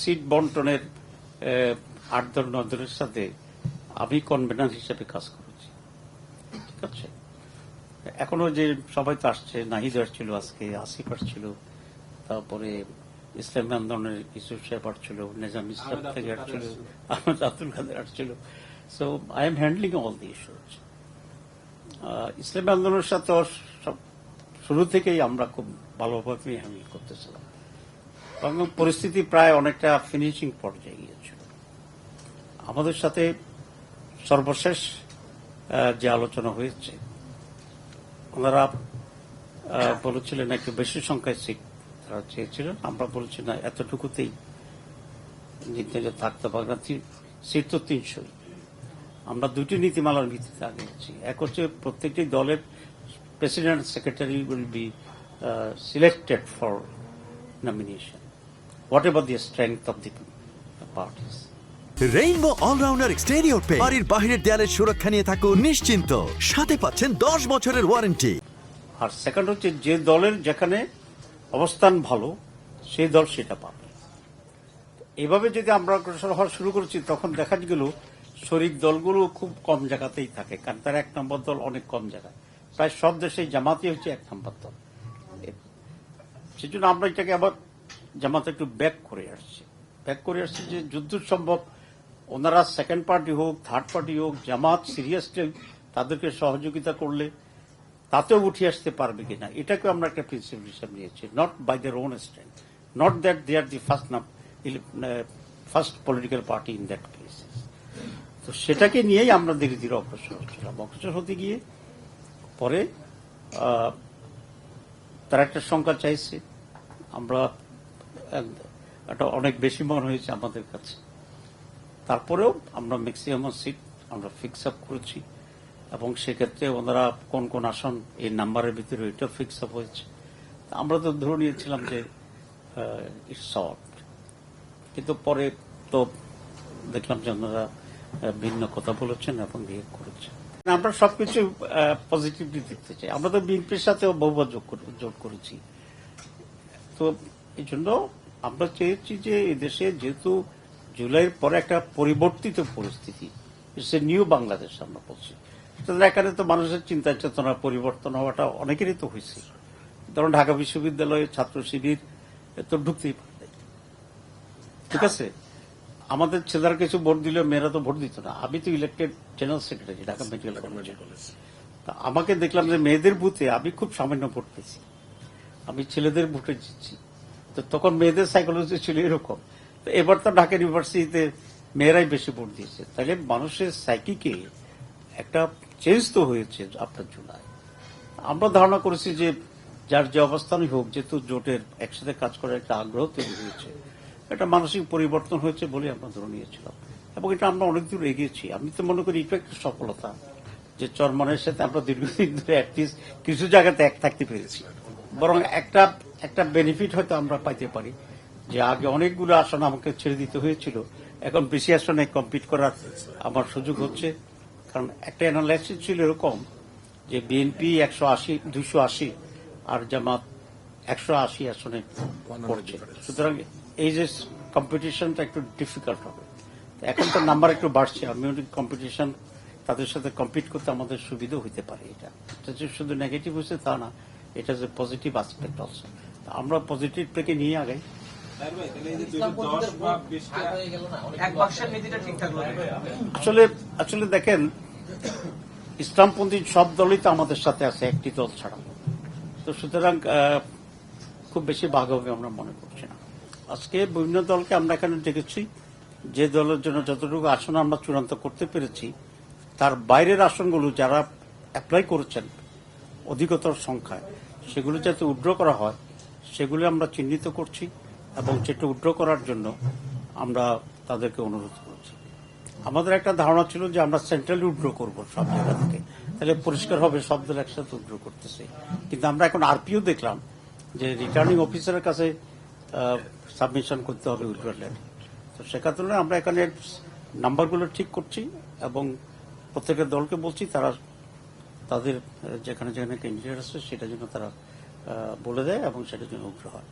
Seat বন্টনের 8 দল 9 দলের সাথে আমি কনভেনার হিসেবে কাজ করেছি, ঠিক আছে। এখনো যে সবাই তো আসছে, নাহিদ আসছিল, আজকে আসিফ আসছিল, তারপরে ইসলামী আন্দোলনের ইউসুফ সাহেব আসছিল, নিজাম ইসলাম থেকে আসছিল, আহমেদ আব্দুল কাদের আসছিল। So I am handling all the issues. ইসলামী আন্দোলনের সাথে শুরু থেকেই আমরা খুব ভালোভাবে হ্যান্ডেল করতেছিলাম এবং পরিস্থিতি প্রায় অনেকটা ফিনিশিং পর্যায়ে গিয়েছিল। আমাদের সাথে সর্বশেষ যে আলোচনা হয়েছে, ওনারা বলেছিলেন একটু বেশি সংখ্যায় সিট তারা চেয়েছিলেন। আমরা বলছি না, এতটুকুতেই নিতে থাকতে পারবে না, সিট তো 300। আমরা দুটি নীতিমালার ভিত্তিতে আগেছি। এক হচ্ছে প্রত্যেকটি দলের president secretary will be selected for nomination, whatever the strength of the parties. Rainbow allrounder exterior paint, বাড়ির বাহিরের দেয়ালের সুরক্ষা নিয়ে থাকুন নিশ্চিন্ত, সাথে পাচ্ছেন 10 বছরের ওয়ারেন্টি। আর সেকেন্ড হচ্ছে যে দলের যেখানে অবস্থান ভালো সেই দল সেটা পাবে। এভাবে যদি আমরা অগ্রসর হওয়া শুরু করেছি, তখন দেখা গেল শরিক দলগুলো খুব কম জায়গাতেই থাকে, কারণ তার 1 নম্বর দল অনেক কম জায়গায়। প্রায় সব দেশেই জামাতই হচ্ছে 1 নম্বর দল। সেই জন্য আমরা এটাকে আবার জামাত একটু ব্যাক করে আসছি যে যুদ্ধ সম্ভব, ওনারা সেকেন্ড পার্টি হোক, থার্ড পার্টি হোক, জামাত সিরিয়াসলি তাদেরকে সহযোগিতা করলে তাতেও উঠে আসতে পারবে কিনা, এটাকে আমরা একটা প্রিন্সিপাল হিসাবে নিয়েছি। Not by their own strength, not that they are the first political party in that case. তো সেটাকে নিয়েই আমরা ধীরে ধীরে অগ্রসর হচ্ছিলাম। অগ্রসর হতে গিয়ে পরে তারা একটা সংখ্যা চাইছে, আমরা একটা অনেক বেশি মনে হয়েছে আমাদের কাছে। তারপরেও আমরা ম্যাক্সিমাম সিট আমরা ফিক্স আপ করেছি এবং সেক্ষেত্রে ওনারা কোন কোন আসন এই নাম্বারের ভিতরে এটা ফিক্স আপ হয়েছে। আমরা তো ধরে নিয়েছিলাম যে ইটস শর্ট, কিন্তু পরে তো দেখলাম যে ওনারা ভিন্ন কথা বলেছেন এবং বিহেভ করেছেন। আমরা সবকিছু পজিটিভলি দেখতে চাই। আমরা তো বিএনপির সাথেও বহুবার জোট করেছি। তো এই জন্য আমরা চেয়েছি যে এদেশে যেহেতু জুলাইয়ের পরে একটা পরিবর্তিত পরিস্থিতি, সে নিউ বাংলাদেশ আমরা বলছি, এখানে তো মানুষের চিন্তা চেতনা পরিবর্তন হওয়াটা অনেকেরই তো হয়েছে। ধরুন ঢাকা বিশ্ববিদ্যালয়ে ছাত্র শিবির তো ঢুকতেই পারত, ঠিক আছে। আমাদের ছেলেরা কিছু ভোট দিলে মেয়েরা তো ভোট দিত না। আমি তো elected general secretary Dhaka medical college. আমাকে দেখলাম যে মেয়েদের বুথে আমি খুব সামান্য ভোট পেয়েছি, আমি ছেলেদের ভোটে জিতছি। তো তখন মেয়েদের সাইকোলজি ছিল এরকম। তো এবার তো ঢাকা ইউনিভার্সিটিতে মেয়েরাই বেশি ভোট দিয়েছে। তাহলে মানুষের সাইকিকে একটা চেঞ্জ তো হয়েছে আপনার জুলাই। আমরা ধারণা করেছি যে যার যে অবস্থানই হোক, যেহেতু জোটের একসাথে কাজ করার একটা আগ্রহ তৈরি হয়েছে, একটা মানসিক পরিবর্তন হয়েছে বলে আমরা ধরে নিয়েছিলাম এবং এটা আমরা অনেক দূর এগিয়েছি। আমি তো মনে করি এটা একটা সফলতা যে চরমনের সাথে আমরা দীর্ঘদিন ধরে অ্যাটলিস্ট কিছু জায়গাতে এক থাকতে পেরেছি। বরং একটা বেনিফিট হয়তো আমরা পাইতে পারি যে আগে অনেকগুলো আসন আমাকে ছেড়ে দিতে হয়েছিল, এখন বেশি আসনে কম্পিট করার আমার সুযোগ হচ্ছে। কারণ একটা অ্যানালাইসিস ছিল এরকম যে বিএনপি 280 আর জামাত 180 আসনে পড়ছে। সুতরাং এই যে কম্পিটিশনটা একটু ডিফিকাল্ট হবে। এখন তো নাম্বার একটু বাড়ছে, আমি কম্পিটিশন তাদের সাথে কম্পিট করতে আমাদের সুবিধা হইতে পারে। এটা যে শুধু নেগেটিভ হচ্ছে তা না, এটা যে পজিটিভ আসপেক্ট অলসো। আমরা পজিটিভ থেকে নিয়ে আগাই। আসলে দেখেন, ইসলামপন্থী সব দলই তো আমাদের সাথে আছে, একটি দল ছাড়া। তো সুতরাং খুব বেশি ভাগ হবে আমরা মনে করছি না। আজকে বিভিন্ন দলকে আমরা এখানে দেখেছি, যে দলের জন্য যতটুকু আসন আমরা চূড়ান্ত করতে পেরেছি, তার বাইরের আসনগুলো যারা অ্যাপ্লাই করেছেন অধিকতর সংখ্যায়, সেগুলো যাতে উইথড্র করা হয় সেগুলো আমরা চিহ্নিত করছি এবং সেটা উইথড্র করার জন্য আমরা তাদেরকে অনুরোধ করছি। আমাদের একটা ধারণা ছিল যে আমরা সেন্ট্রালি উইথড্র করবো সব জায়গা থেকে, তাহলে পরিষ্কার হবে সব দল একসাথে উইথড্র করতেছে। কিন্তু আমরা এখন আরপিও দেখলাম যে রিটার্নিং অফিসারের কাছে সাবমিশন করতে হবে উইথড্র লেটার। তো সেখান থেকে আমরা এখানে নাম্বারগুলো ঠিক করছি এবং প্রত্যেকটা দলকে বলছি তারা তাদের যেখানে যেখানে ক্যান্ডিডেট আছে সেটার জন্য তারা বলে দেয় এবং সেটার জন্য উইথড্র হয়।